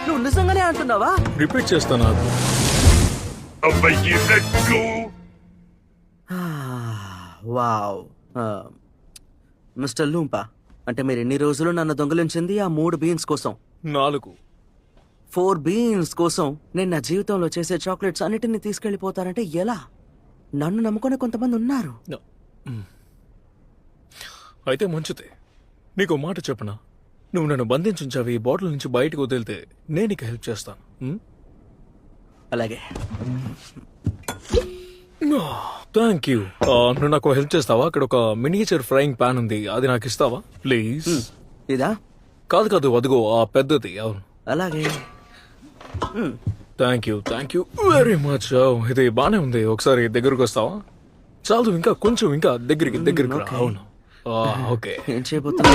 నువ్వు నిజంగానే అంటున్నావా? రిపీట్ చేస్తాను. వావ్. మిస్టర్ లూంపా, అంటే మీరు ఎన్ని రోజులు నన్ను దొంగలించింది ఆ 3 బీన్స్ కోసం? 4. 4 బీన్స్ కోసం నేను నా జీవితంలో చేసే చాక్లెట్స్ అన్నిటిని తీసుకెళ్లిపోతారంటే ఎలా? నన్ను నమ్ముకునే కొంతమంది ఉన్నారు. అయితే మంచిదే. నీకు మాట చెప్పనా? నువ్వు నన్ను బంధించుంచావి ఈ బాటిల్ నుంచి బయటకు వదిలితే నేను నీకు హెల్ప్ చేస్తాను. అలాగే. Thank you. నువ్వు నాకు హెల్ప్ చేస్తావా? అక్కడ ఒక మినియేచర్ ఫ్రైయింగ్ పాన్ ఉంది, అది నాకు ఇస్తావా ప్లీజ్? ఇదా? కాదు అదిగో ఆ పెద్దది. అవును. అలాగే. Thank you very much. ఇది బానే ఉంది. ఒకసారి దగ్గరకు వస్తావా? చాలు, ఇంకా కొంచెం, ఇంకా దగ్గరికి రా. అవును. ఓకే. ఏం చేయబోతున్నా?